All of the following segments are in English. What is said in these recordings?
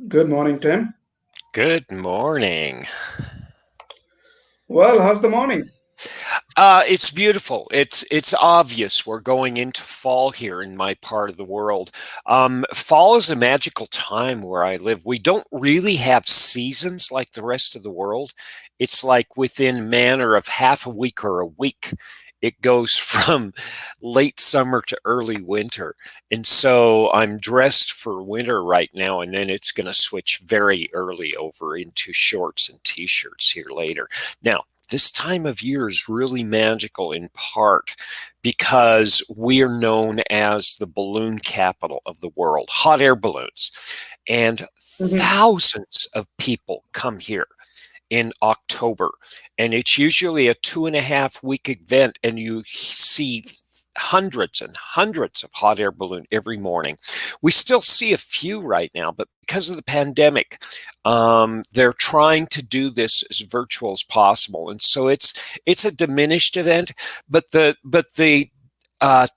Good morning, Tim. Good morning. Well, how's the morning? It's beautiful. It's obvious we're going into fall here in my part of the world. Fall is a magical time where I live. We don't really have seasons like the rest of the world. It's like within manner of half a week or a week. It goes from late summer to early winter. And so I'm dressed for winter right now, and then it's going to switch very early over into shorts and t-shirts here later. Now, this time of year is really magical in part because we are known as the balloon capital of the world, hot air balloons. And Mhm. thousands of people come here in October. And it's usually a 2.5 week event, and you see hundreds and hundreds of hot air balloon every morning. We still see a few right now, but because of the pandemic, they're trying to do this as virtual as possible, and so it's a diminished event. But the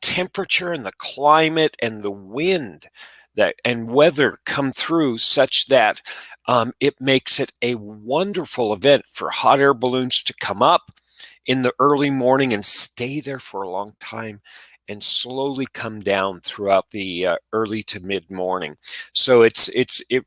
temperature and the climate and the wind that and weather come through such that it makes it a wonderful event for hot air balloons to come up in the early morning and stay there for a long time and slowly come down throughout the early to mid morning. So it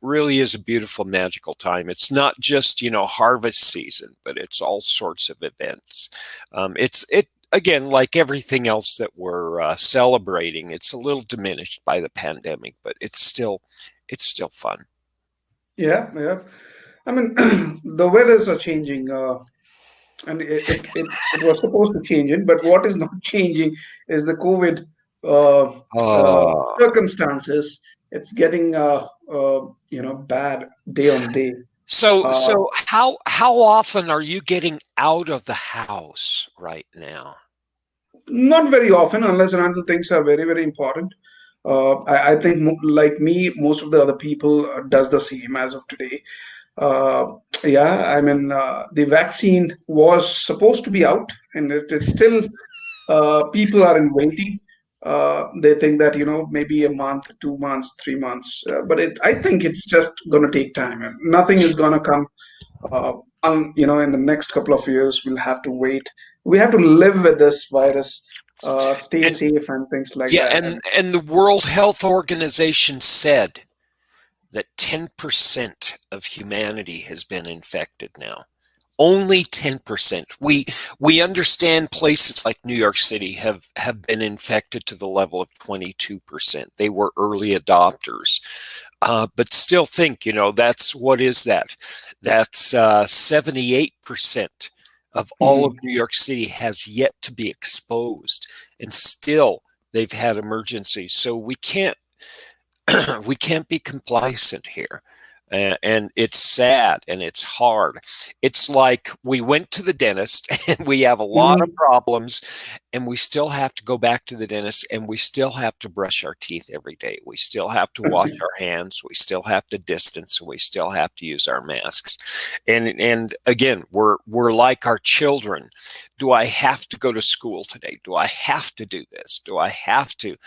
really is a beautiful magical time. It's not just harvest season, but it's all sorts of events. It again, like everything else that we're celebrating, it's a little diminished by the pandemic, but it's still fun. Yeah, yeah. I mean, the weathers are changing, and it was supposed to change it, but what is not changing is the COVID Oh. circumstances. It's getting, bad day on day. So Uh, so how often are you getting out of the house right now? Not very often, unless and until things are very, very important. I think, like me, most of the other people does the same as of today. Uh, yeah, I mean, the vaccine was supposed to be out, and it is still. People are in waiting. They think that maybe a month, 2 months, 3 months, but I think it's just going to take time. Nothing is going to come. Uh, in the next couple of years, we'll have to wait. We have to live with this virus, stay And safe, and things like yeah, that. and the World Health Organization said that 10% of humanity has been infected now. Only 10%. We understand places like New York City have been infected to the level of 22%. They were early adopters. But still think, that's what is that? That's 78% of all of Mhm. New York City has yet to be exposed, and still they've had emergencies. So we can't we can't be complacent here. And it's sad and it's hard. It's like we went to the dentist and we have a lot of Mhm. problems, and we still have to go back to the dentist, and we still have to brush our teeth every day. We still have to wash our hands. We still have to distance. We still have to use our masks. And again, we're like our children. Do I have to go to school today? Do I have to do this? Do I have to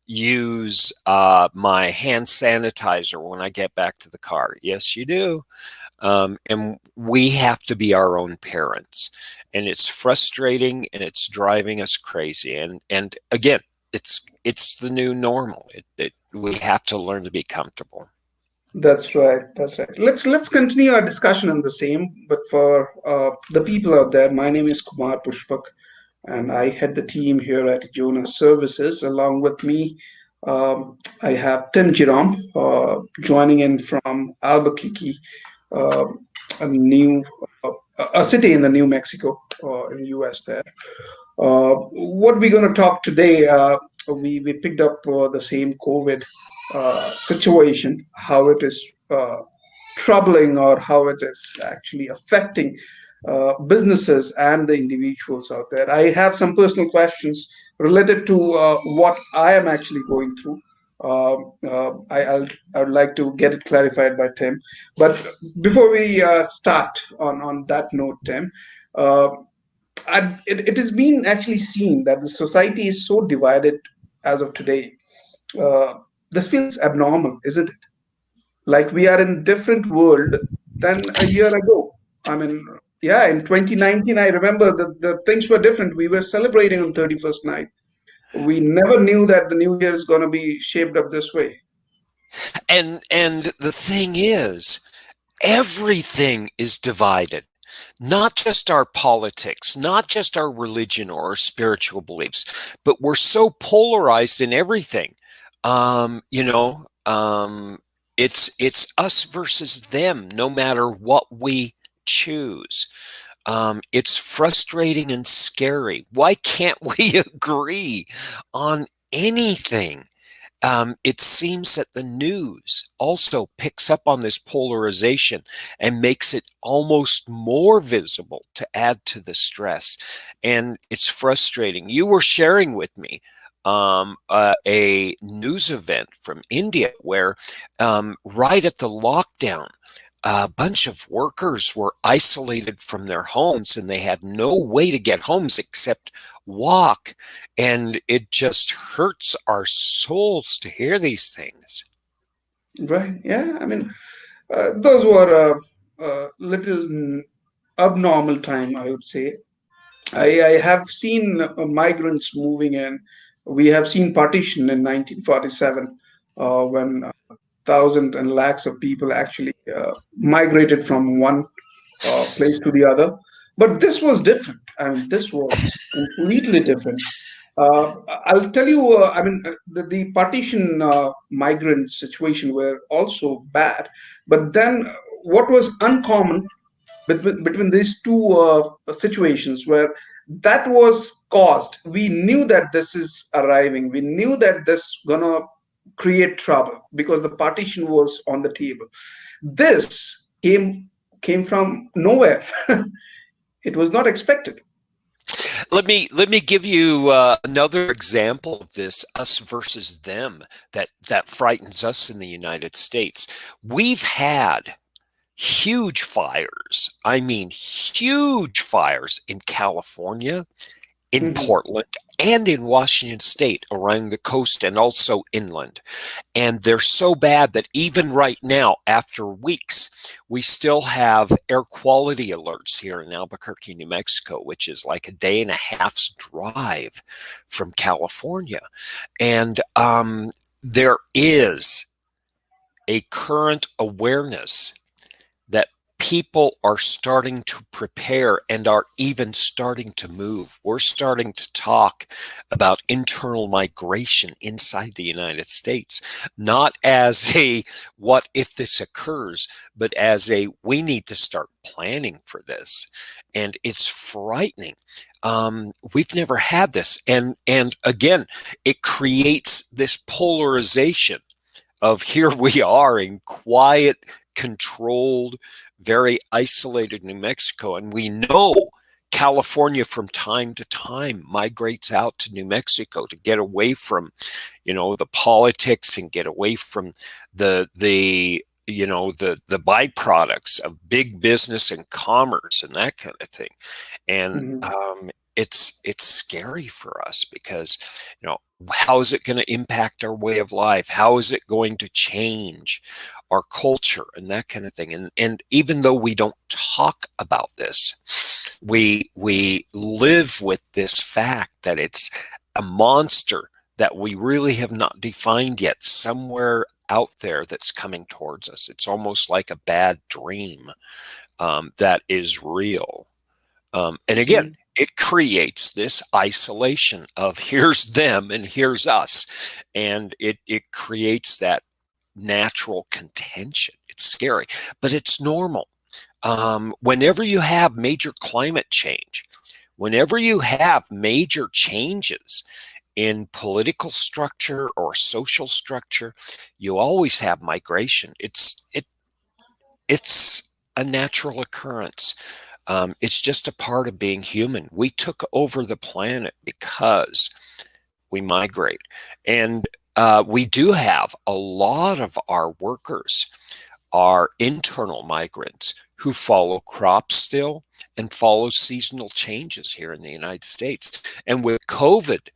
use my hand sanitizer when I get back to the car? Yes, you do. And we have to be our own parents. And it's frustrating and it's driving us crazy. And again, it's the new normal. We have to learn to be comfortable. That's right. That's right. Let's continue our discussion on the same. But for the people out there, my name is Kumar Pushpak, and I head the team here at Ijona Services. Along with me, I have Tim Jerome joining in from Albuquerque, uh, a new a city in the New Mexico in the U.S. There. What we're going to talk today, we picked up the same COVID situation, how it is troubling or how it is actually affecting businesses and the individuals out there. I have some personal questions related to what I am actually going through. I would like to get it clarified by Tim. But before we start on that note, Tim, uh, it has been actually seen that the society is so divided as of today. Uh, this feels abnormal, isn't it? like we are in different world than a year ago. I mean, yeah, in 2019, I remember the things were different. We were celebrating on 31st night. We never knew that the new year is going to be shaped up this way. And the thing is, everything is divided. Not just our politics, not just our religion or our spiritual beliefs, but we're so polarized in everything. You know, it's us versus them, no matter what we choose. It's frustrating and scary. Why can't we agree on anything? It seems that the news also picks up on this polarization and makes it almost more visible to add to the stress. And it's frustrating. You were sharing with me a news event from India where right at the lockdown, a bunch of workers were isolated from their homes and they had no way to get homes except walk. And it just hurts our souls to hear these things. Right? Yeah. I mean, those were little abnormal time, I would say. I have seen migrants moving in. We have seen partition in 1947 when thousands and lakhs of people actually migrated from one place to the other. But this was different. I mean, this was completely different. I'll tell you, the partition migrant situation were also bad. But then what was uncommon between these two situations where that was caused, we knew that this is arriving, we knew that this gonna create trouble because the partition was on the table. This came from nowhere. It was not expected. Let me give you another example of this us versus them that frightens us in the United States. We've had huge fires. I mean, huge fires in California, in Mhm. Portland, and in Washington State around the coast and also inland. And they're so bad that even right now, after weeks, we still have air quality alerts here in Albuquerque, New Mexico, which is like a day and a half's drive from California. And there is a current awareness that people are starting to prepare and are even starting to move. We're starting to talk about internal migration inside the United States, not as a what if this occurs, but as a we need to start planning for this. And it's frightening. We've never had this. And again, it creates this polarization of here we are in quiet, controlled, very isolated New Mexico. And we know California from time to time migrates out to New Mexico to get away from, the politics and get away from the byproducts of big business and commerce and that kind of thing. And Mhm. it's scary for us because how is it going to impact our way of life? How is it going to change our culture and that kind of thing? And even though we don't talk about this, we live with this fact that it's a monster that we really have not defined yet, somewhere out there that's coming towards us. It's almost like a bad dream that is real. And again, Mhm. it creates this isolation of here's them and here's us. And it creates that natural contention. It's scary, but it's normal. Whenever you have major climate change, whenever you have major changes in political structure or social structure, you always have migration. It's a natural occurrence. It's just a part of being human. We took over the planet because we migrate. And we do have a lot of our workers are internal migrants who follow crops still and follow seasonal changes here in the United States. And with COVID,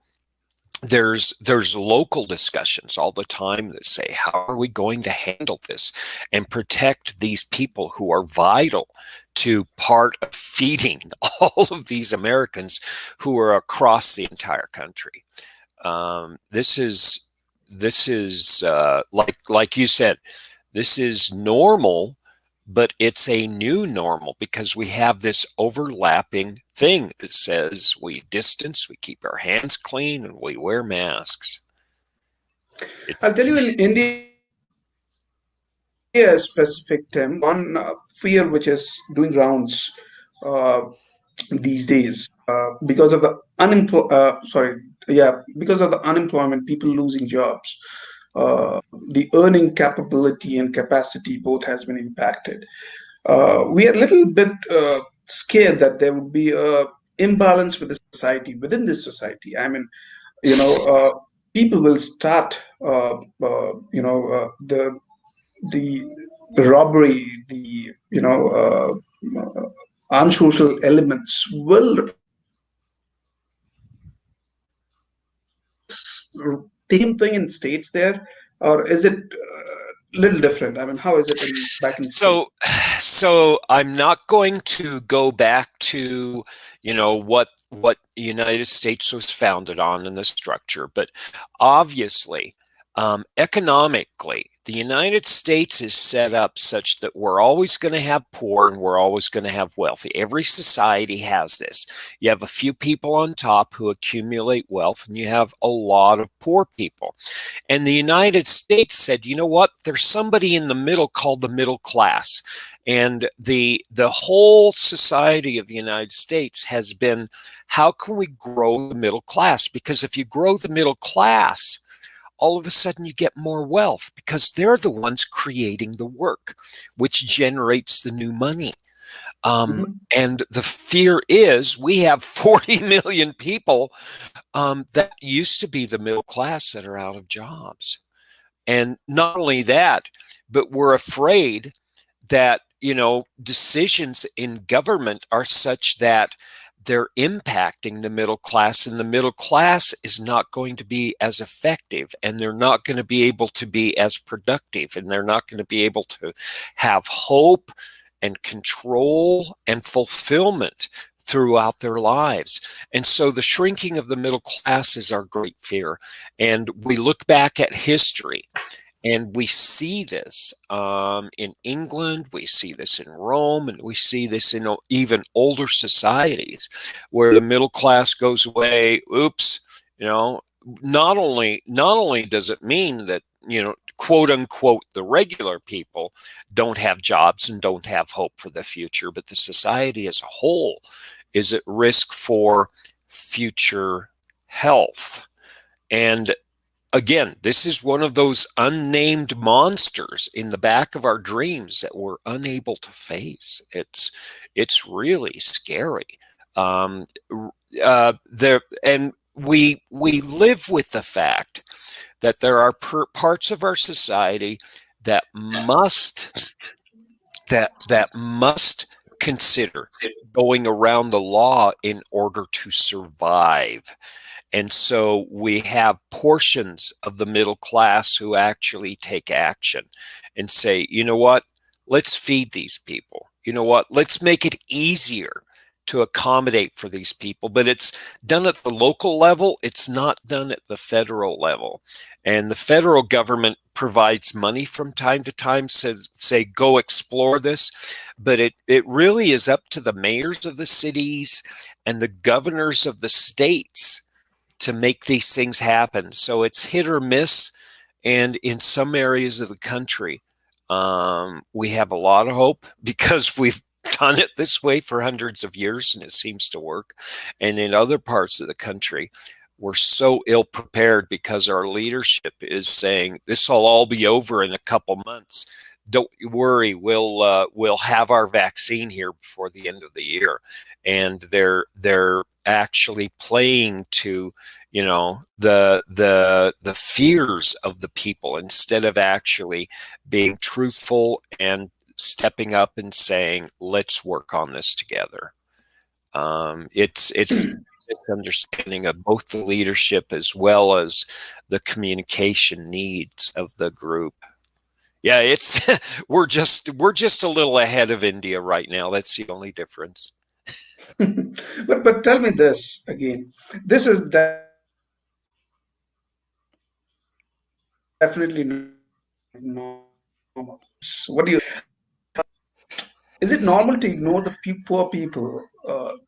there's local discussions all the time that say, how are we going to handle this and protect these people who are vital to part of feeding all of these Americans who are across the entire country. This is like you said, this is normal, but it's a new normal because we have this overlapping thing that says we distance, we keep our hands clean, and we wear masks. It, I'll tell you, in India, specific, Tim, one fear which is doing rounds uh, these days because of the because of the unemployment, people losing jobs, the earning capability and capacity both has been impacted. We are a little bit scared that there would be a imbalance with the society within this society. I mean, you know, people will start, the robbery, the unsocial elements will same thing in states there, or is it little different? I mean, how is it in back in state? so I'm not going to go back to what the United States was founded on in the structure, but obviously, economically, the United States is set up such that we're always going to have poor and we're always going to have wealthy. Every society has this. You have a few people on top who accumulate wealth, and you have a lot of poor people. And the United States said, you know what? There's somebody in the middle called the middle class. And the whole society of the United States has been, how can we grow the middle class? Because if you grow the middle class, all of a sudden you get more wealth because they're the ones creating the work, which generates the new money. Mhm. And the fear is we have 40 million people that used to be the middle class that are out of jobs. And not only that, but we're afraid that, decisions in government are such that they're impacting the middle class, and the middle class is not going to be as effective, and they're not going to be able to be as productive, and they're not going to be able to have hope and control and fulfillment throughout their lives. And so the shrinking of the middle class is our great fear. And we look back at history and we see this in England, we see this in Rome, and we see this in even older societies where the middle class goes away. Oops, you know, not only does it mean that, quote unquote, the regular people don't have jobs and don't have hope for the future, but the society as a whole is at risk for future health. And again, this is one of those unnamed monsters in the back of our dreams that we're unable to face. It's really scary. Um, there and we live with the fact that there are parts of our society that must consider going around the law in order to survive. And so we have portions of the middle class who actually take action and say, you know what, let's feed these people. You know what, let's make it easier to accommodate for these people. But it's done at the local level, it's not done at the federal level. And the federal government provides money from time to time, says, say, go explore this. But it really is up to the mayors of the cities and the governors of the states to make these things happen. So it's hit or miss. And in some areas of the country, we have a lot of hope because we've done it this way for hundreds of years and it seems to work. And in other parts of the country, we're so ill prepared because our leadership is saying this will all be over in a couple months. Don't worry, we'll have our vaccine here before the end of the year. And they're actually playing to, the fears of the people instead of actually being truthful and stepping up and saying, let's work on this together. It's misunderstanding of both the leadership as well as the communication needs of the group. Yeah, it's we're just a little ahead of India right now. That's the only difference. But tell me this again. This is definitely not normal. What do you? Is it normal to ignore the poor people,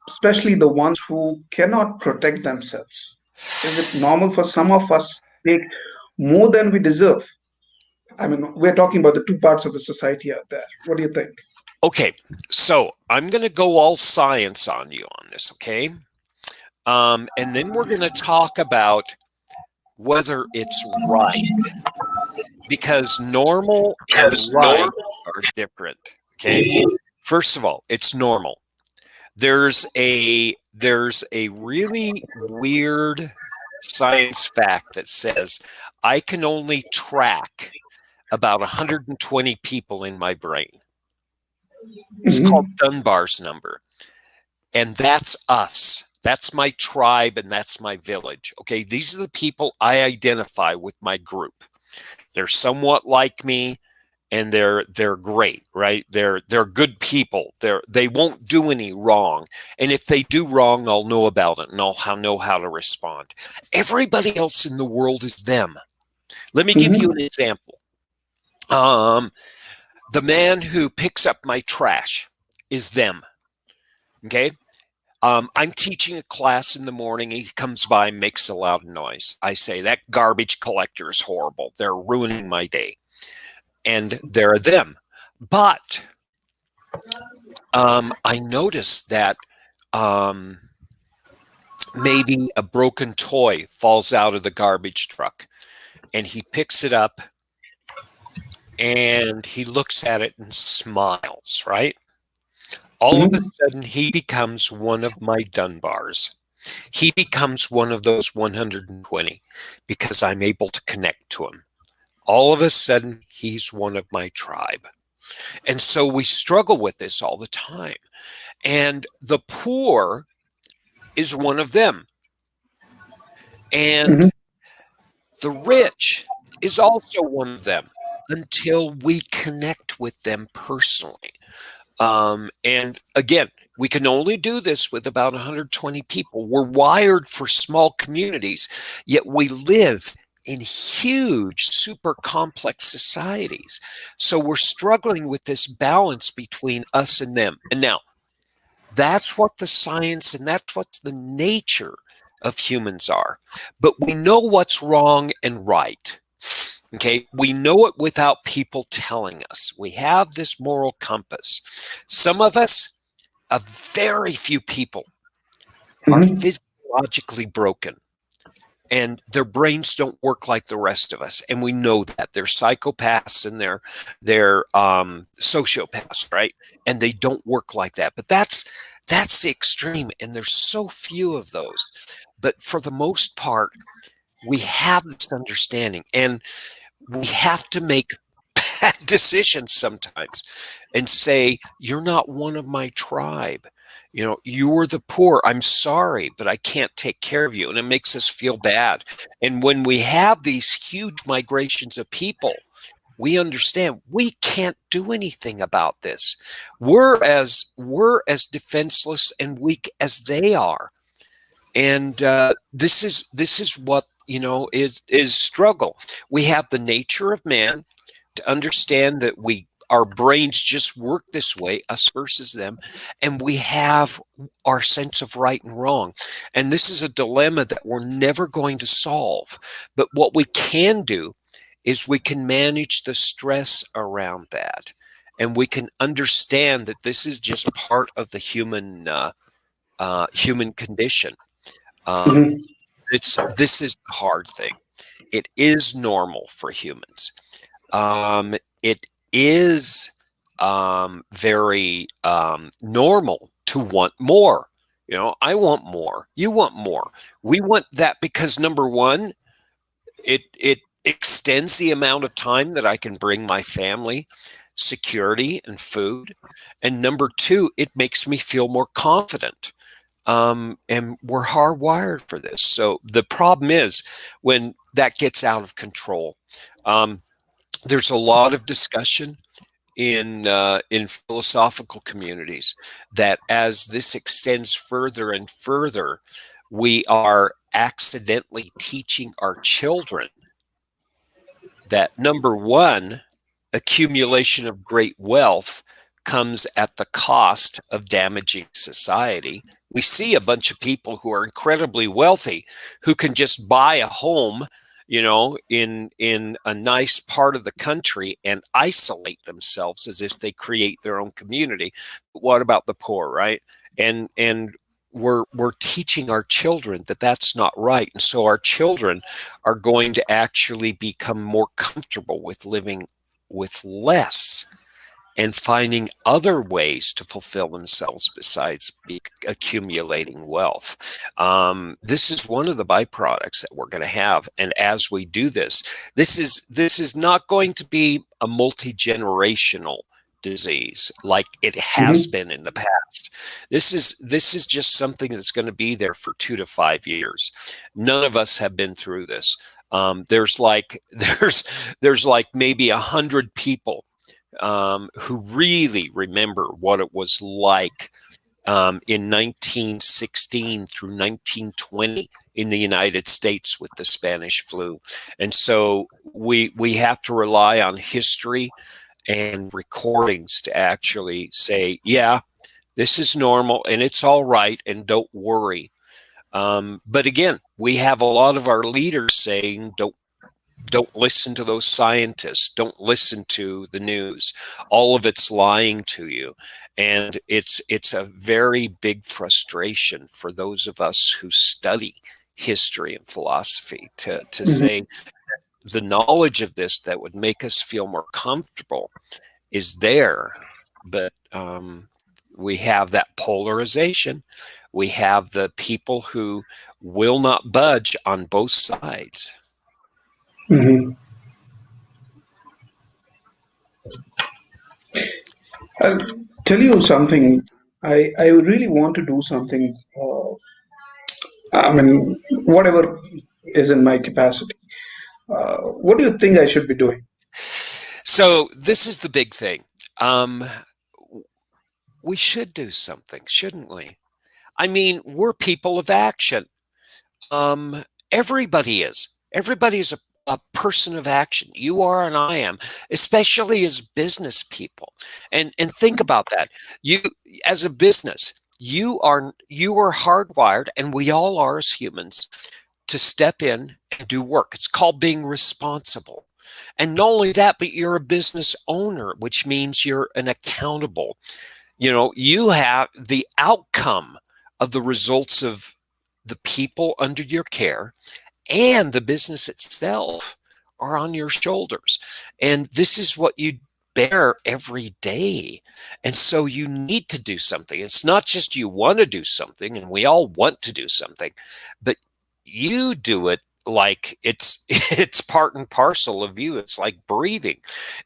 especially the ones who cannot protect themselves? Is it normal for some of us to take more than we deserve? I mean, we're talking about the two parts of the society out there. What do you think? Okay, so I'm going to go all science on you on this, okay? And then we're going to talk about whether it's right, because normal and right are different, okay? First of all, it's normal. There's a really weird science fact that says I can only track about 120 people in my brain. It's called Mhm. Dunbar's number. And that's us. That's my tribe and that's my village. Okay, these are the people I identify with my group. They're somewhat like me and they're great, right? They're good people. They won't do any wrong. And if they do wrong, I'll know about it and I'll know how to respond. Everybody else in the world is them. Let me give you an Mhm. example. The man who picks up my trash is them. Okay. I'm teaching a class in the morning. He comes by, makes a loud noise. I say, that garbage collector is horrible. They're ruining my day. And they're them. But I noticed that um, maybe a broken toy falls out of the garbage truck and he picks it up and he looks at it and smiles, right? All of a Mhm. sudden, he becomes one of my Dunbars. He becomes one of those 120 because I'm able to connect to him. All of a sudden, he's one of my tribe. And so we struggle with this all the time. And the poor is one of them. And Mhm. the rich is also one of them until we connect with them personally. And again, we can only do this with about 120 people. We're wired for small communities, yet we live in huge, super complex societies. So we're struggling with this balance between us and them. And now, that's what the science and that's what the nature of humans are. But we know what's wrong and right. Okay, we know it without people telling us. We have this moral compass. Some of us, a very few people, are Mhm. physiologically broken and their brains don't work like the rest of us. And we know that they're psychopaths and they're sociopaths, right? And they don't work like that. But that's the extreme, and there's so few of those. But for the most part, we have this understanding, and we have to make bad decisions sometimes and say, you're not one of my tribe. You know, you are the poor. I'm sorry, but I can't take care of you. And it makes us feel bad. And when we have these huge migrations of people, we understand we can't do anything about this. We're as defenseless and weak as they are. And this is what is struggle. We have the nature of man to understand that our brains just work this way, us versus them, and we have our sense of right and wrong. And this is a dilemma that we're never going to solve. But what we can do is we can manage the stress around that, and we can understand that this is just part of the human condition. Um, Mhm. this is the hard thing. It is normal for humans. It is very normal to want more. You know, I want more. You want more. We want that because number one, it extends the amount of time that I can bring my family security and food, and number two, it makes me feel more confident. and we're hardwired for this. So the problem is when that gets out of control. There's a lot of discussion in philosophical communities that as this extends further and further, we are accidentally teaching our children that, number one, accumulation of great wealth comes at the cost of damaging society. We see a bunch of people who are incredibly wealthy who can just buy a home, in a nice part of the country and isolate themselves as if they create their own community. But what about the poor, right? And we're teaching our children that that's not right, and so our children are going to actually become more comfortable with living with less and finding other ways to fulfill themselves besides accumulating wealth. This is one of the byproducts that we're going to have, and as we do this, this is not going to be a multi-generational disease like it has Hmm. been in the past. This is just something that's going to be there for 2 to 5 years. None of us have been through this. There's like there's like maybe 100 people who really remember what it was like in 1916 through 1920 in the United States with the Spanish flu. And so we have to rely on history and recordings to actually say, yeah, this is normal and it's all right and don't worry. But again, we have a lot of our leaders saying, don't listen to those scientists. Don't listen to the news. All of it's lying to you. And it's a very big frustration for those of us who study history and philosophy to Hmm. say the knowledge of this that would make us feel more comfortable is there. But we have that polarization. We have the people who will not budge on both sides. Hmm. I'll tell you something. I really want to do something. I mean, whatever is in my capacity. What do you think I should be doing? So this is the big thing. Um, we should do something, shouldn't we? I mean, we're people of action. Um, everybody is. Everybody is a person of action. You are and I am, especially as business people. And think about that. You as a business, you are hardwired, and we all are as humans, to step in and do work. It's called being responsible. And not only that, but you're a business owner, which means you're an accountable. You have the outcome of the results of the people under your care and the business itself are on your shoulders. And this is what you bear every day. And so you need to do something. It's not just you want to do something, and we all want to do something, but you do it like it's it's part and parcel of you. It's like breathing.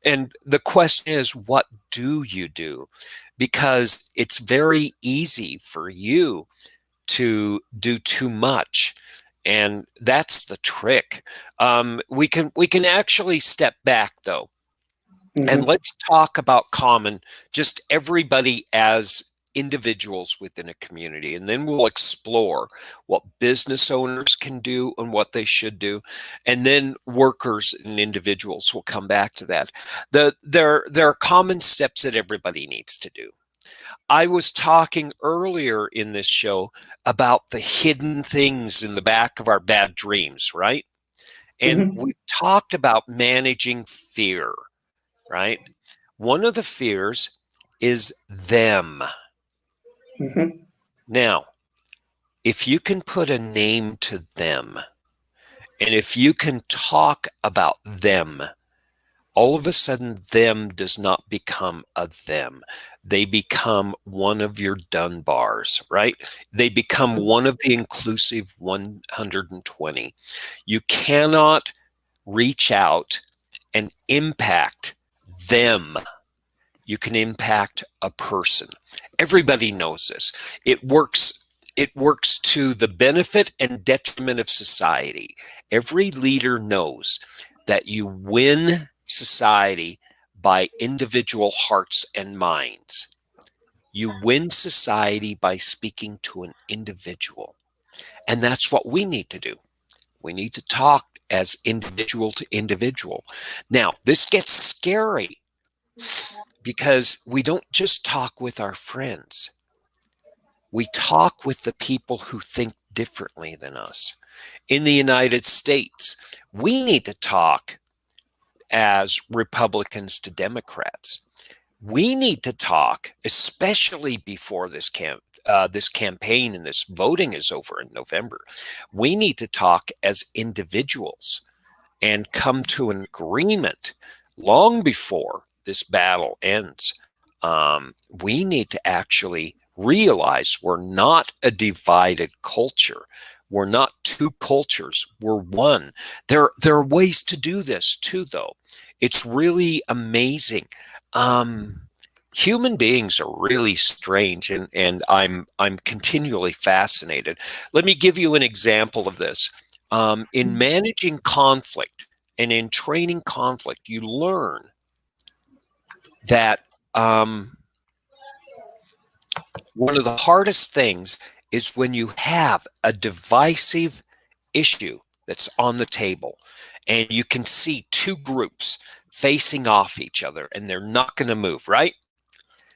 And the question is, what do you do? Because it's very easy for you to do too much, and that's the trick. We can actually step back though, and Hmm. let's talk about common, just everybody as individuals within a community, and then we'll explore what business owners can do and what they should do, and then workers and individuals will come back to that. There are common steps that everybody needs to do. I was talking earlier in this show about the hidden things in the back of our bad dreams, right? And Hmm. we talked about managing fear, right? One of the fears is them. Hmm. Now, if you can put a name to them, and if you can talk about them, all of a sudden them does not become a them. They become one of your Dunbars, right? They become one of the inclusive 120. You cannot reach out and impact them. You can impact a person. Everybody knows this. It works. it works to the benefit and detriment of society. Every leader knows that you win society by individual hearts and minds. You win society by speaking to an individual. And that's what we need to do. We need to talk as individual to individual. Now, this gets scary because we don't just talk with our friends. We talk with the people who think differently than us. In the United States, we need to talk as Republicans to Democrats. We need to talk, especially before this campaign and this voting is over in November. We need to talk as individuals and come to an agreement long before this battle ends. We need to actually realize we're not a divided culture. We're not two cultures. We're one. There are ways to do this too, though. It's really amazing. Human beings are really strange, and I'm continually fascinated. Let me give you an example of this. In managing conflict and in training conflict, you learn that one of the hardest things is when you have a divisive issue that's on the table and you can see two groups facing off each other and they're not going to move, right?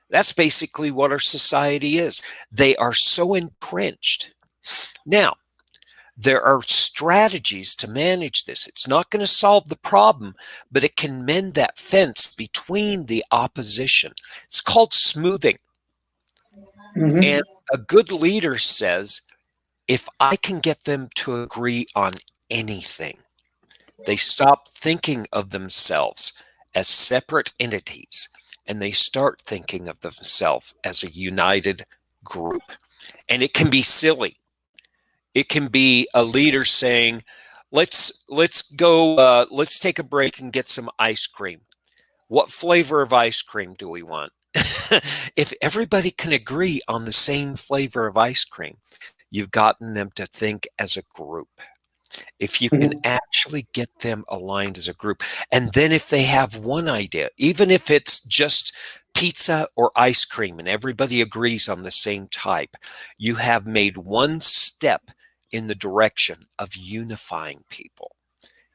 That's basically what our society is. They are so entrenched. Now, there are strategies to manage this. It's not going to solve the problem, but it can mend that fence between the opposition. It's called smoothing. Mm-hmm. And a good leader says, if I can get them to agree on anything, they stop thinking of themselves as separate entities and they start thinking of themselves as a united group. And it can be silly. It can be a leader saying, let's go, let's take a break and get some ice cream. What flavor of ice cream do we want? If everybody can agree on the same flavor of ice cream, you've gotten them to think as a group. If you can actually get them aligned as a group, and then if they have one idea, even if it's just pizza or ice cream and everybody agrees on the same type, you have made one step in the direction of unifying people.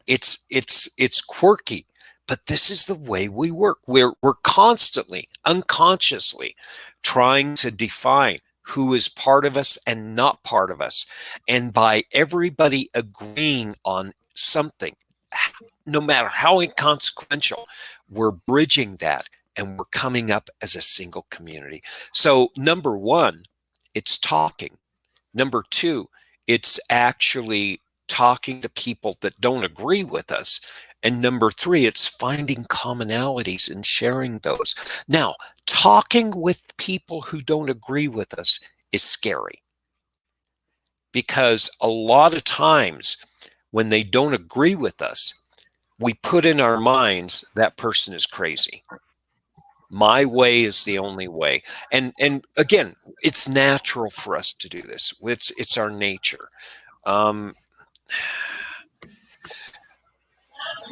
It's quirky, but this is the way we work. We're constantly, unconsciously trying to define who is part of us and not part of us. And by everybody agreeing on something, no matter how inconsequential, we're bridging that and we're coming up as a single community. So number one, it's talking. Number two, it's actually talking to people that don't agree with us. And number three, it's finding commonalities and sharing those. Now, talking with people who don't agree with us is scary because a lot of times when they don't agree with us, we put in our minds that person is crazy. My way is the only way. And again, it's natural for us to do this. It's our nature.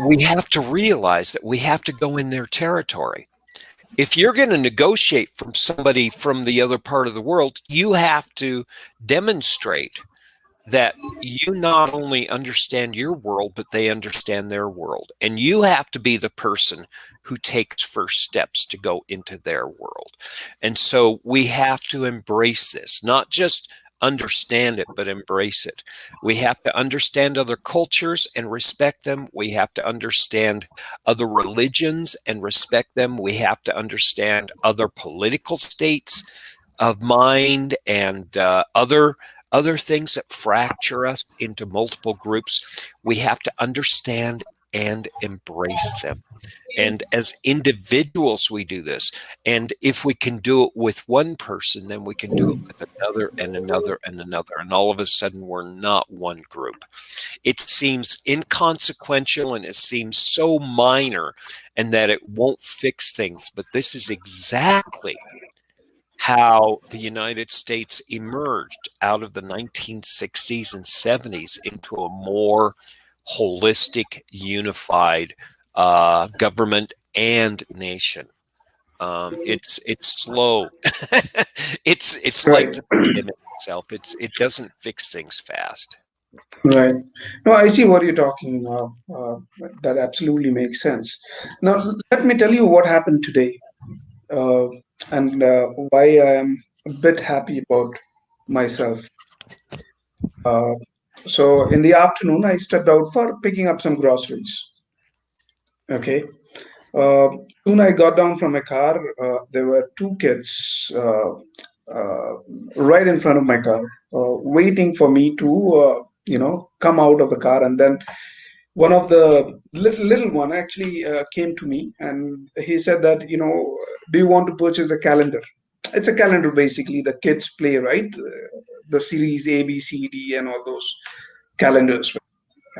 We have to realize that we have to go in their territory. If you're going to negotiate from somebody from the other part of the world, you have to demonstrate that you not only understand your world, but they understand their world. And you have to be the person who takes first steps to go into their world. And so we have to embrace this, not just understand it, but embrace it. We have to understand other cultures and respect them. We have to understand other religions and respect them. We have to understand other political states of mind and other things that fracture us into multiple groups. We have to understand and embrace them. And as individuals, we do this. And if we can do it with one person, then we can do it with another and another and another. And all of a sudden, we're not one group. It seems inconsequential and it seems so minor and that it won't fix things. But this is exactly how the United States emerged out of the 1960s and 70s into a more holistic, unified government and nation. It's slow. It's like Right. the pandemic itself. It doesn't fix things fast. Right. No, I see what you're talking. That absolutely makes sense. Now, let me tell you what happened today, uh, and why I am a bit happy about myself. Uh, so, in the afternoon, I stepped out for picking up some groceries. Okay. Uh, Soon I got down from my car. There were two kids uh, right in front of my car, waiting for me to, come out of the car. And then one of the little one actually came to me and he said that, do you want to purchase a calendar? It's a calendar basically. The kids play, right? The series A, B, C, D, and all those calendars.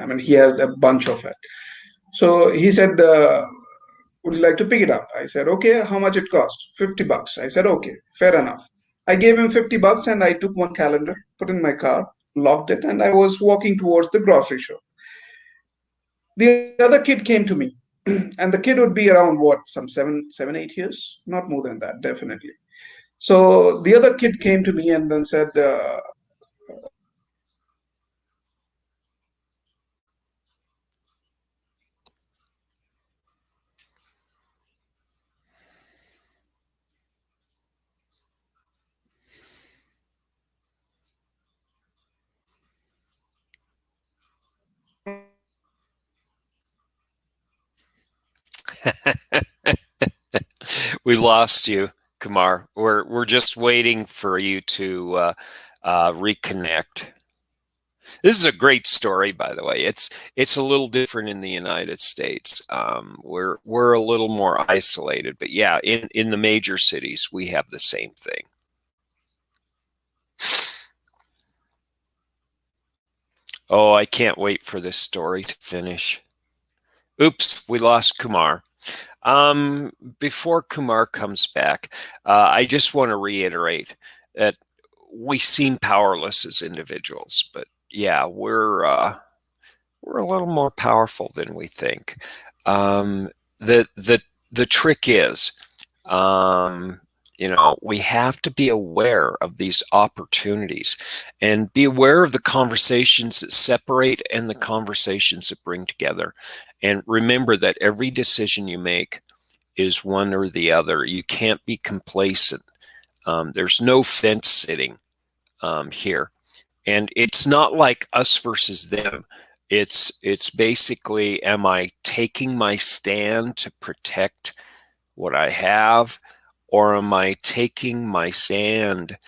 I mean, he has a bunch of it. So he said, would you like to pick it up? I said, okay, how much it cost? $50. I said, okay, fair enough. I gave him $50 and I took one calendar, put in my car, locked it, and I was walking towards the grocery shop. The other kid came to me, and the kid would be around what, some 8 years? Not more than that, definitely. So the other kid came to me and then said, We lost you, Kumar. We're just waiting for you to reconnect. This is a great story, by the way. It's a little different in the United States. We're a little more isolated, but yeah, in the major cities we have the same thing. Oh, I can't wait for this story to finish. Oops, we lost Kumar. Before Kumar comes back, I just want to reiterate that we seem powerless as individuals, but yeah, we're a little more powerful than we think. Um, the trick is, um, we have to be aware of these opportunities and be aware of the conversations that separate and the conversations that bring together. And remember that every decision you make is one or the other. You can't be complacent. There's no fence sitting here. And it's not like us versus them. It's basically, am I taking my stand to protect what I have, or am I taking my stand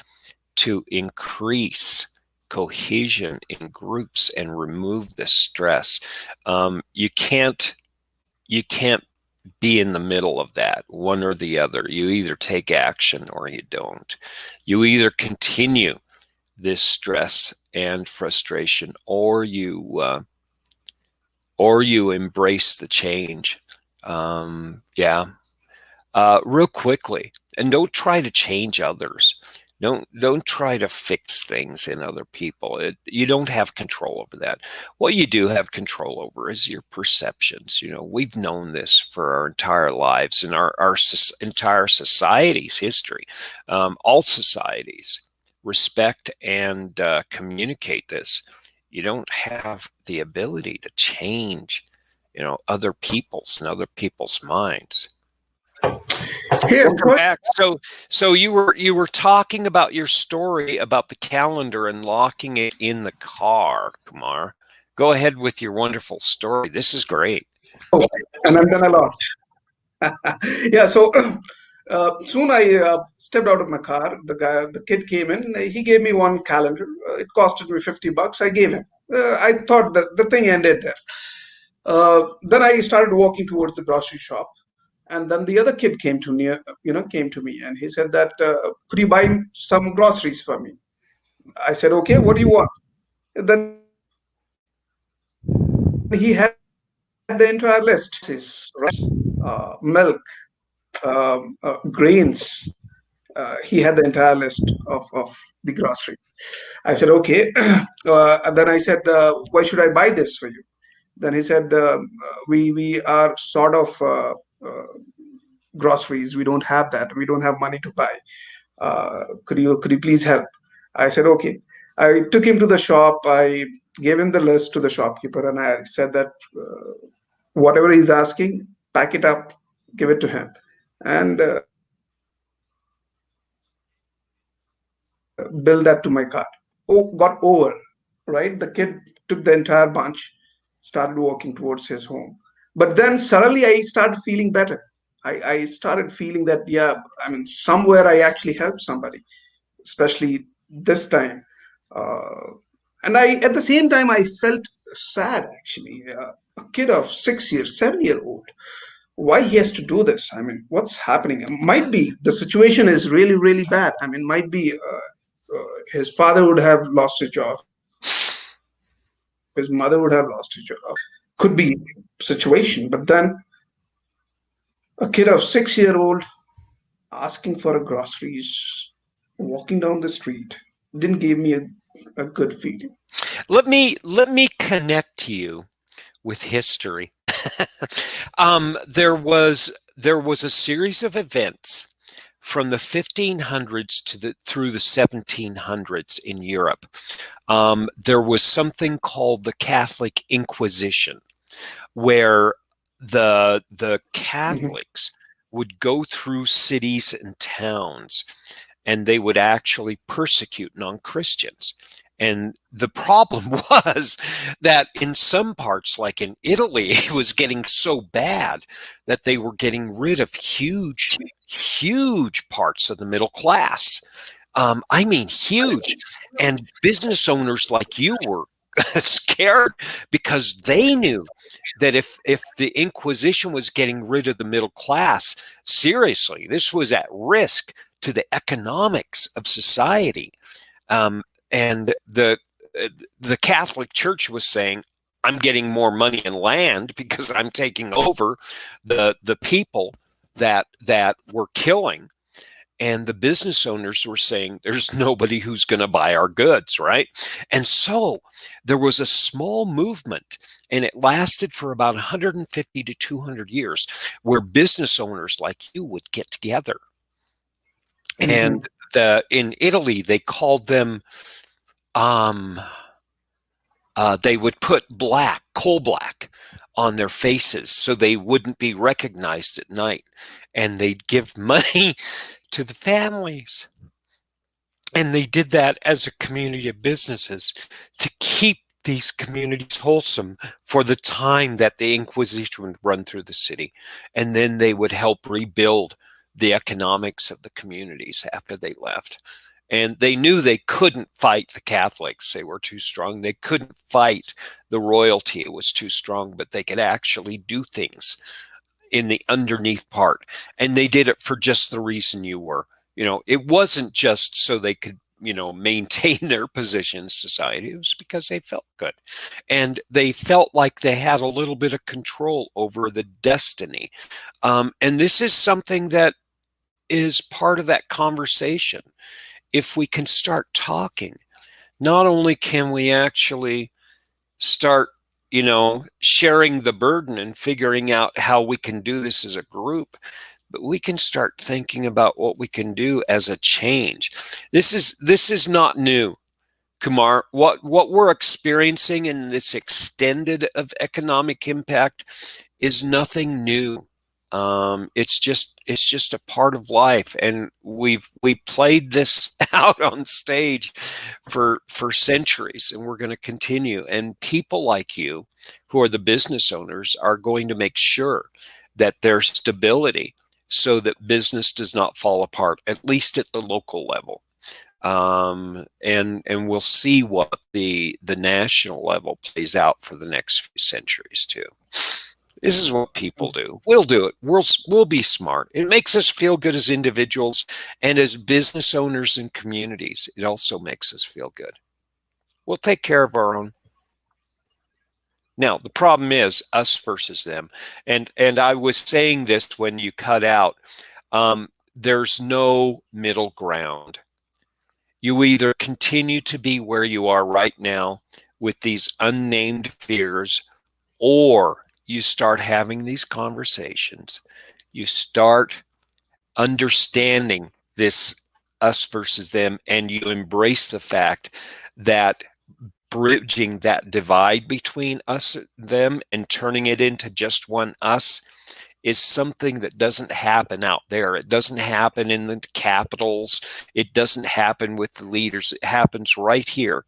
to increase cohesion in groups and remove the stress? You can't be in the middle of that, one or the other. You either take action or you don't. You either continue this stress and frustration, or you embrace the change. Yeah. Real quickly, and don't try to change others. Don't try to fix things in other people. You don't have control over that. What you do have control over is your perceptions. We've known this for our entire lives and our entire society's history. All societies respect and communicate this. You don't have the ability to change, other people's and other people's minds. here, Welcome back. So you were talking about your story about the calendar and locking it in the car, Kumar. Go ahead with your wonderful story. This is great. and then I lost. Yeah, so soon I stepped out of my car. The kid came in. He gave me one calendar. It costed me $50. I gave him. I thought that the thing ended there. Then I started walking towards the grocery shop, and then the other kid came to me, and he said that, could you buy some groceries for me? I said, okay. What do you want? Then he had the entire list. Rice, rice, milk, grains, He had the entire list of the grocery. I said, okay. And then I said, why should I buy this for you? Then he said, we are sort of groceries. We don't have that. We don't have money to buy. Could you please help? I said, okay. I took him to the shop. I gave him the list to the shopkeeper, and I said that whatever he's asking, pack it up, give it to him, and bill that to my card. Got over, right? The kid took the entire bunch, started walking towards his home. But then suddenly I started feeling better. I started feeling that, yeah, I mean, somewhere I actually helped somebody, especially this time. And I, at the same time, I felt sad actually. A kid of 6 years, 7 year old, why he has to do this? I mean, what's happening? Might be the situation is really, really bad. I mean, might be his father would have lost his job, his mother would have lost her job. Could be situation. But then a kid of 6 year old asking for a groceries, walking down the street, didn't give me a good feeling. Let me connect you with history. There was a series of events from the 1500s through the 1700s in Europe. There was something called the Catholic Inquisition, where the Mhm. Catholics would go through cities and towns, and they would actually persecute non-Christians. And the problem was that in some parts, like in Italy, it was getting so bad that they were getting rid of huge, huge parts of the middle class. I mean, huge. And business owners like you were scared because they knew that if the Inquisition was getting rid of the middle class, seriously, this was at risk to the economics of society. And the Catholic Church was saying, I'm getting more money and land because I'm taking over the people that were killing. And the business owners were saying, there's nobody who's going to buy our goods, right? And so there was a small movement, and it lasted for about 150 to 200 years, where business owners like you would get together. And Mhm. in Italy, they called them, um, they would put coal black on their faces so they wouldn't be recognized at night. And they'd give money to the families. And they did that as a community of businesses to keep these communities wholesome for the time that the Inquisition would run through the city. And then they would help rebuild the economics of the communities after they left. And they knew they couldn't fight the Catholics. They were too strong. They couldn't fight the royalty. It was too strong, but they could actually do things in the underneath part. And they did it for just the reason you were. It wasn't just so they could, maintain their position in society. It was because they felt good. And they felt like they had a little bit of control over the destiny. And this is something that is part of that conversation. If we can start talking, not only can we actually start, sharing the burden and figuring out how we can do this as a group, but we can start thinking about what we can do as a change. This is not new, Kumar. What we're experiencing in this extended of economic impact is nothing new. It's just a part of life, and we played this out on stage for centuries, and we're going to continue. And people like you, who are the business owners, are going to make sure that there's stability so that business does not fall apart, at least at the local level. And we'll see what the national level plays out for the next few centuries too. This is what people do. We'll do it. We'll be smart. It makes us feel good as individuals and as business owners and communities. It also makes us feel good. We'll take care of our own. Now, the problem is us versus them. And I was saying this when you cut out. there's no middle ground. You either continue to be where you are right now with these unnamed fears, or you start having these conversations. You start understanding this us versus them, and you embrace the fact that bridging that divide between us and them and turning it into just one us is something that doesn't happen out there. It doesn't happen in the capitals. It doesn't happen with the leaders. It happens right here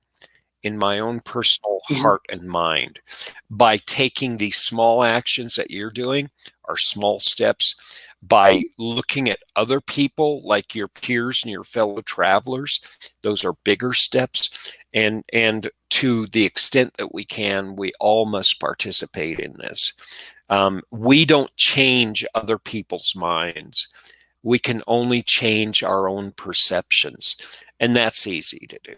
in my own personal Mhm. heart and mind by taking these small actions that you're doing, or small steps, by looking at other people like your peers and your fellow travelers. Those are bigger steps. And to the extent that we can, we all must participate in this. We don't change other people's minds. We can only change our own perceptions, and that's easy to do.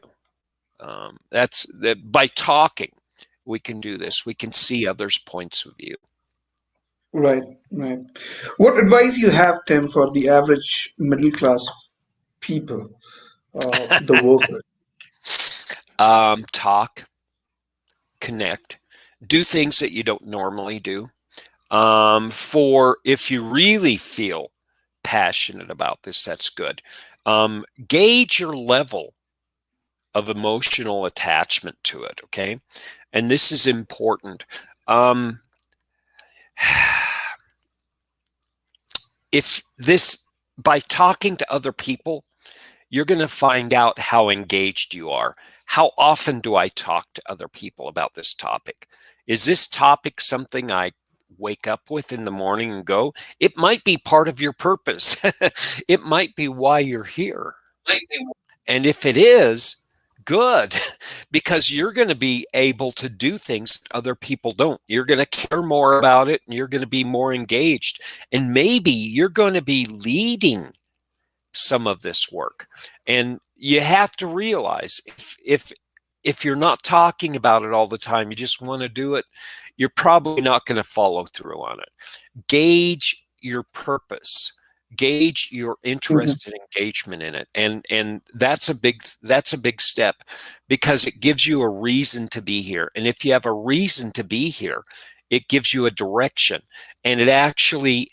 That's that by talking, we can do this. We can see others' points of view. Right, right. What advice you have, Tim, for the average middle class people, the worker? Talk, connect, do things that you don't normally do. For if you really feel passionate about this, that's good. Gauge your level of emotional attachment to it. Okay, and this is important. Um, if this by talking to other people, you're going to find out how engaged you are. How often do I talk to other people about this topic? Is this topic something I wake up with in the morning and go? It might be part of your purpose. It might be why you're here. And if it is, good, because you're going to be able to do things that other people don't. You're going to care more about it, and you're going to be more engaged. And maybe you're going to be leading some of this work. And you have to realize if you're not talking about it all the time, you just want to do it, you're probably not going to follow through on it. Gauge your purpose, gauge your Mhm. interest and engagement in it, and that's a big step, because it gives you a reason to be here. And if you have a reason to be here, it gives you a direction, and it actually,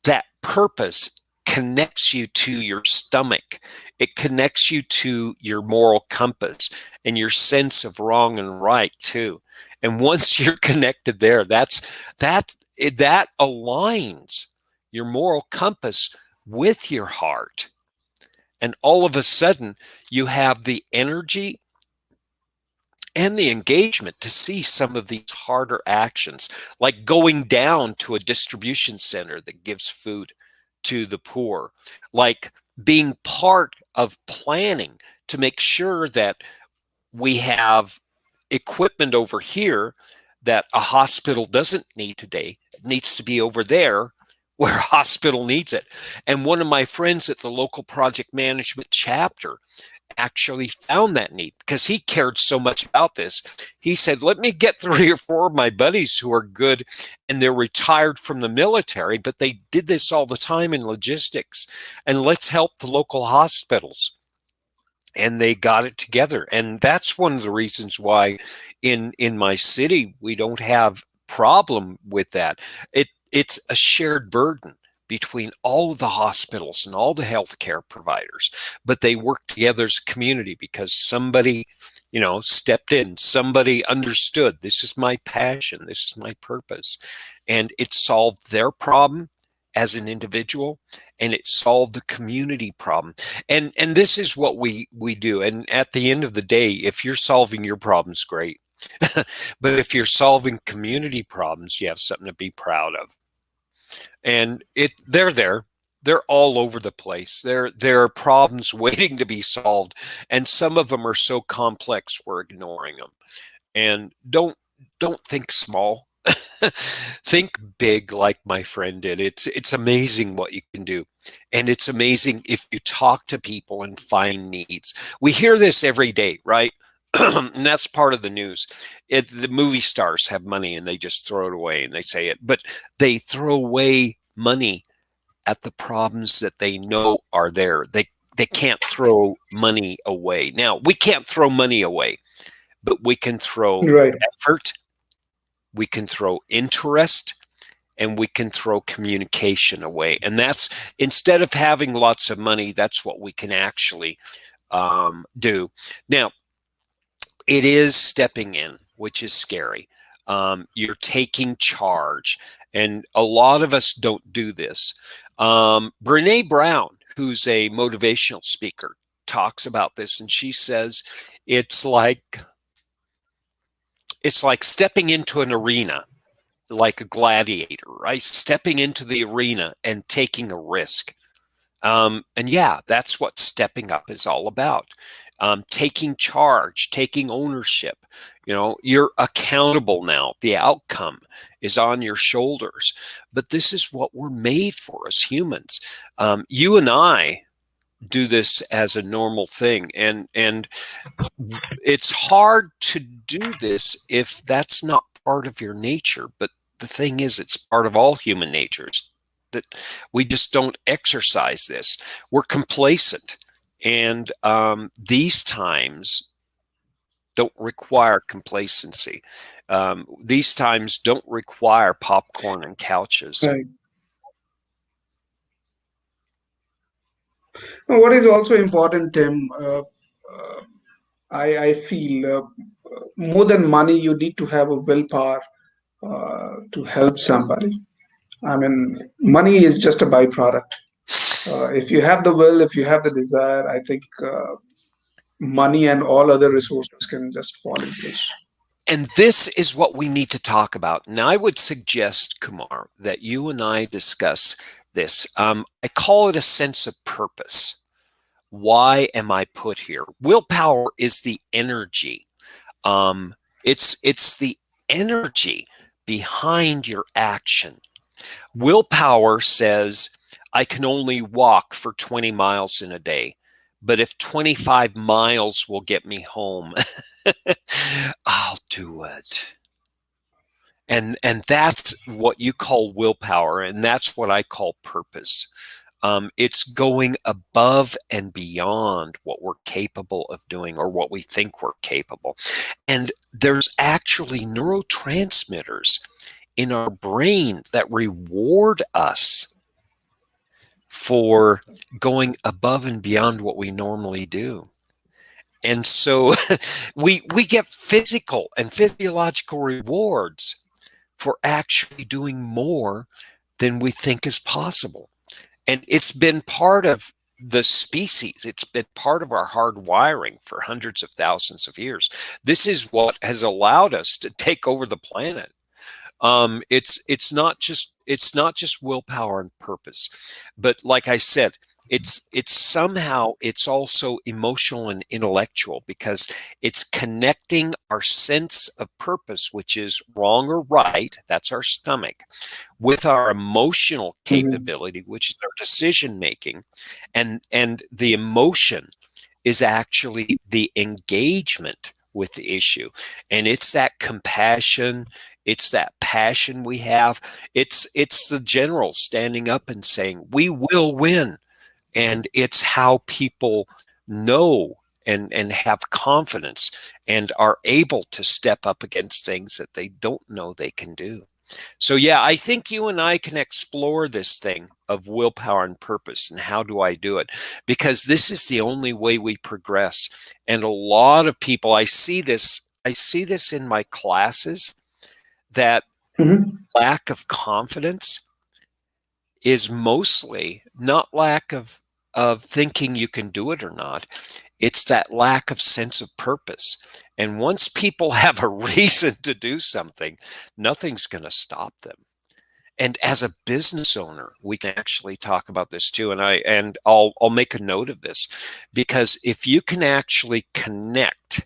that purpose connects you to your stomach. It connects you to your moral compass and your sense of wrong and right too. And once you're connected there, that aligns your moral compass with your heart. And all of a sudden, you have the energy and the engagement to see some of these harder actions, like going down to a distribution center that gives food to the poor, like being part of planning to make sure that we have equipment over here that a hospital doesn't need today. It needs to be over there where a hospital needs it. And one of my friends at the local project management chapter actually found that need because he cared so much about this. He said, let me get 3 or 4 of my buddies who are good, and they're retired from the military, but they did this all the time in logistics, and let's help the local hospitals. And they got it together. And that's one of the reasons why in my city we don't have problem with that. It's a shared burden between all of the hospitals and all the healthcare providers, but they work together as a community because somebody, stepped in, somebody understood, this is my passion, this is my purpose, and it solved their problem as an individual, and it solved the community problem. And this is what we do. And at the end of the day, if you're solving your problems, great. But if you're solving community problems, you have something to be proud of. And they're there. They're all over the place. There are problems waiting to be solved, and some of them are so complex we're ignoring them. And don't think small. Think big, like my friend did. It's amazing what you can do, and it's amazing if you talk to people and find needs. We hear this every day, right? And that's part of the news. The movie stars have money and they just throw it away, and they say it, but they throw away money at the problems that they know are there. They can't throw money away. Now, we can't throw money away, but we can throw Right. effort, we can throw interest, and we can throw communication away. And that's, instead of having lots of money, that's what we can actually do. Now, it is stepping in, which is scary. You're taking charge, and a lot of us don't do this. Brene Brown, who's a motivational speaker, talks about this, and she says it's like stepping into an arena like a gladiator, right? Stepping into the arena and taking a risk. And yeah, that's what stepping up is all about. Taking charge, taking ownership. You know, you're accountable now. The outcome is on your shoulders. But this is what we're made for as humans. You and I do this as a normal thing, and it's hard to do this if that's not part of your nature. But the thing is, it's part of all human natures that we just don't exercise this. We're complacent, and these times don't require complacency. These times don't require popcorn and couches. Right. Now, what is also important, Tim, I feel more than money, you need to have a willpower to help somebody. I mean, money is just a byproduct. If you have the will, if you have the desire, I think money and all other resources can just fall in place. And this is what we need to talk about. And I would suggest, Kumar, that you and I discuss this. I call it a sense of purpose. Why am I put here? Willpower is the energy. It's the energy behind your action. Willpower says, I can only walk for 20 miles in a day, but if 25 miles will get me home, I'll do it. And that's what you call willpower, and that's what I call purpose. It's going above and beyond what we're capable of doing or what we think we're capable. And there's actually neurotransmitters in our brain that reward us for going above and beyond what we normally do. And so we get physical and physiological rewards for actually doing more than we think is possible. And it's been part of the species. It's been part of our hard wiring for hundreds of thousands of years. This is what has allowed us to take over the planet. It's not just willpower and purpose, but like I said, it's also emotional and intellectual, because it's connecting our sense of purpose, which is wrong or right, that's our stomach, with our emotional Mhm. capability, which is our decision making, and the emotion is actually the engagement with the issue. And it's that compassion, it's that passion we have. It's the general standing up and saying, we will win. And it's how people know and have confidence and are able to step up against things that they don't know they can do. So yeah, I think you and I can explore this thing of willpower and purpose, and how do I do it? Because this is the only way we progress. And a lot of people, I see this in my classes, that Mhm. lack of confidence is mostly not lack of thinking you can do it or not. It's that lack of sense of purpose. And once people have a reason to do something, nothing's going to stop them. And as a business owner, we can actually talk about this too. And I'll make a note of this, because if you can actually connect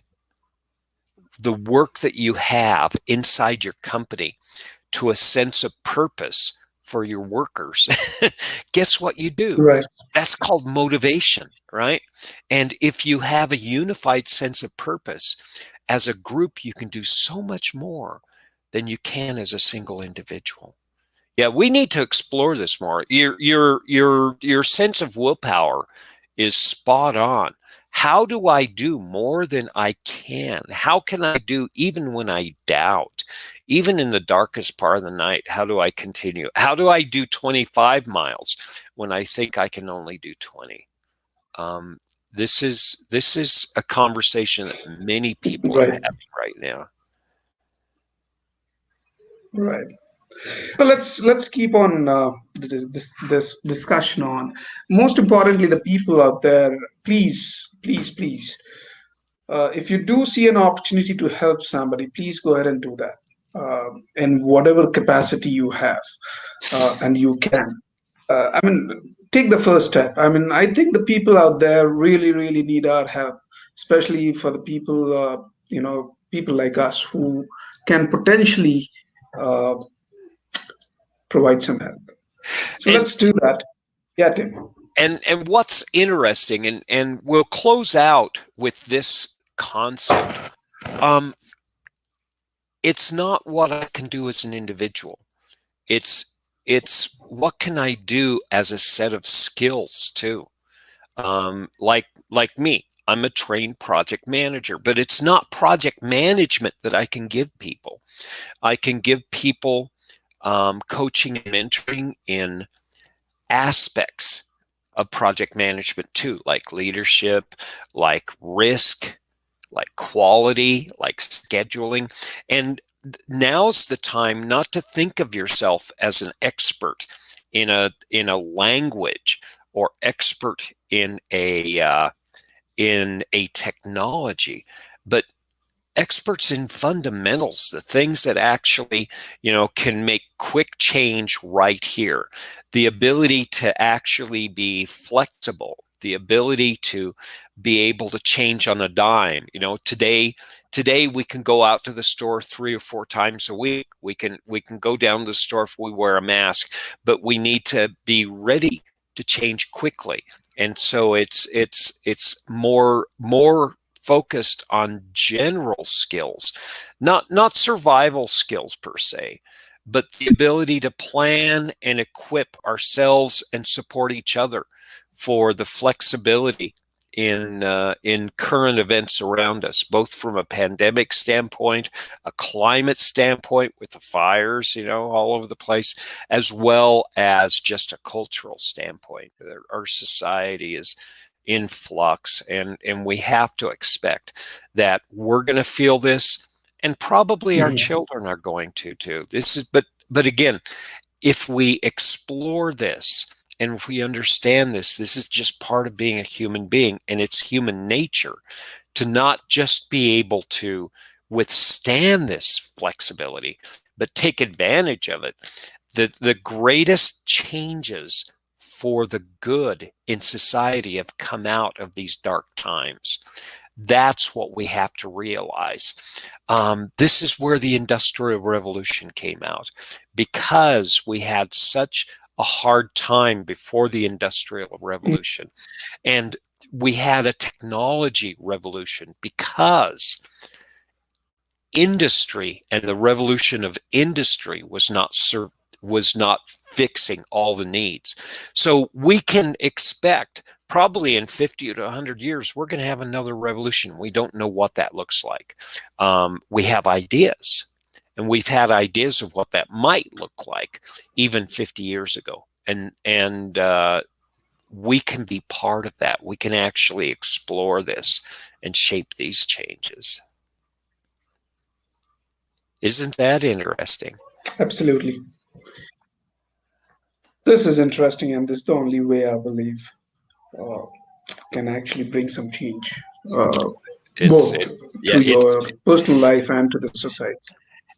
the work that you have inside your company to a sense of purpose for your workers, guess what you do? Right. That's called motivation, right? And if you have a unified sense of purpose, as a group, you can do so much more than you can as a single individual. Yeah, we need to explore this more. Your sense of willpower is spot on. How do I do more than I can? How can I do even when I doubt? Even in the darkest part of the night, how do I continue? How do I do 25 miles when I think I can only do 20? Um, this is a conversation that many people are Right, having right now. right. Well, let's keep on this discussion on. Most importantly, the people out there, please, please, please, if you do see an opportunity to help somebody, please go ahead and do that in whatever capacity you have and you can. I mean, take the first step. I mean, I think the people out there really, really need our help, especially for the people, people like us who can potentially uh, provide some help. So And let's do that. Yeah, Tim. and what's interesting, and we'll close out with this concept. Um, it's not what I can do as an individual. It's it's what can I do as a set of skills too. Like me, I'm a trained project manager, but it's not project management that I can give people. I can give people coaching and mentoring in aspects of project management too, like leadership, like risk, like quality, like scheduling. And now's the time not to think of yourself as an expert in a language or expert in a technology, but experts in fundamentals, the things that actually, can make quick change right here. The ability to actually be flexible, the ability to be able to change on a dime. Today we can go out to the store 3 or 4 times a week. We can go down to the store if we wear a mask, but we need to be ready to change quickly. And so it's more focused on general skills, not survival skills per se, but the ability to plan and equip ourselves and support each other for the flexibility in current events around us, both from a pandemic standpoint, a climate standpoint with the fires, all over the place, as well as just a cultural standpoint. Our society is in flux, and we have to expect that we're going to feel this, and probably our Mhm. children are going to too. But again, if we explore this and if we understand this is just part of being a human being, and it's human nature to not just be able to withstand this flexibility, but take advantage of it. The greatest changes for the good in society have come out of these dark times. That's what we have to realize. This is where the Industrial Revolution came out, because we had such a hard time before the Industrial Revolution. And we had a technology revolution because industry and the revolution of industry was not fixing all the needs. So we can expect probably in 50 to 100 years, we're going to have another revolution. We don't know what that looks like. We have ideas, and we've had ideas of what that might look like even 50 years ago. And we can be part of that. We can actually explore this and shape these changes. Isn't that interesting? Absolutely. This is interesting, and this is the only way I believe uh, can actually bring some change, uh, It's both it, yeah, to your personal life and to the society.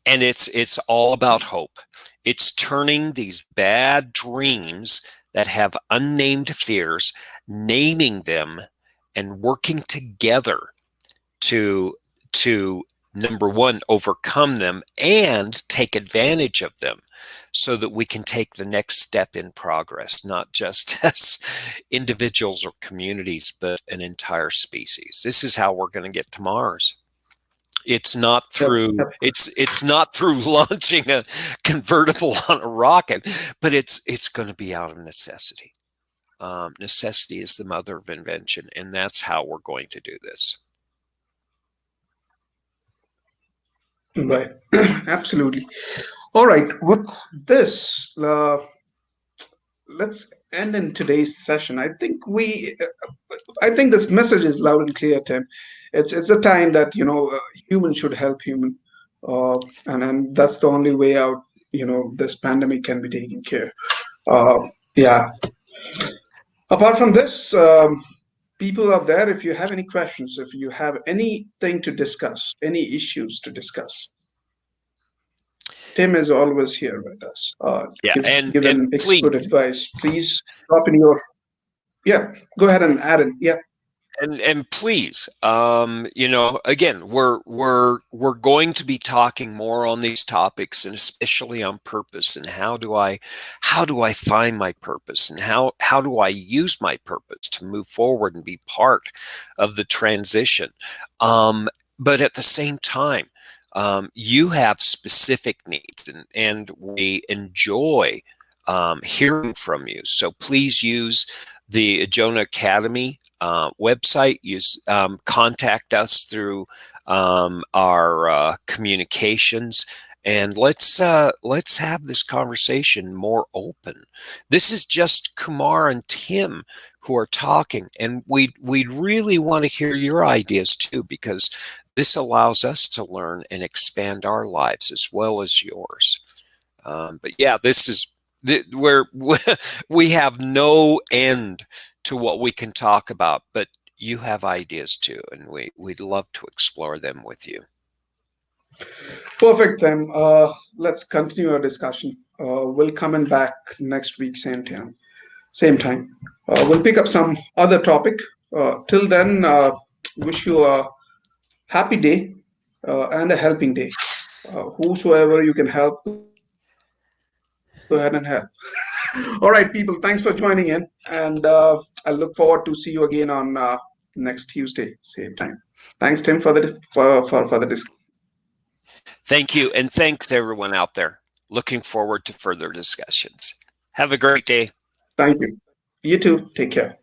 it's all about hope. It's turning these bad dreams that have unnamed fears, naming them, and working together to to number one, overcome them and take advantage of them, so that we can take the next step in progress, not just as individuals or communities, but an entire species. This is how we're going to get to Mars. It's not Yep, through yep. it's not through launching a convertible on a rocket, but it's going to be out of necessity. Necessity is the mother of invention, and that's how we're going to do this. Right. Absolutely. All right. With this, let's end in today's session. I think this message is loud and clear, Tim. It's a time that human should help human, and that's the only way out. This pandemic can be taken care. Uh, yeah. Apart from this, people out there, if you have any questions, if you have anything to discuss, any issues to discuss, Tim is always here with us. Yeah, Give and an expert please, advice. Please drop in your yeah. Go ahead and add it. Yeah. and please, again, we're going to be talking more on these topics, and especially on purpose, and how do I find my purpose, and how do I use my purpose to move forward and be part of the transition. But at the same time, you have specific needs, and we enjoy hearing from you. So please use the Ijona Academy website. Use contact us through our communications, and let's have this conversation more open. This is just Kumar and Tim who are talking, and we'd really want to hear your ideas too, because this allows us to learn and expand our lives as well as yours. But yeah, this is where we have no end to what we can talk about, but you have ideas too, and we'd love to explore them with you. Perfect. Then let's continue our discussion. We'll come in back next week, same time. Same time. We'll pick up some other topic. Till then, wish you a happy day and a helping day. Whosoever you can help, go ahead and help. All right, people. Thanks for joining in, and I look forward to see you again on next Tuesday, same time. Thanks, Tim, for the discussion. Thank you, and thanks everyone out there. Looking forward to further discussions. Have a great day. Thank you. You too. Take care.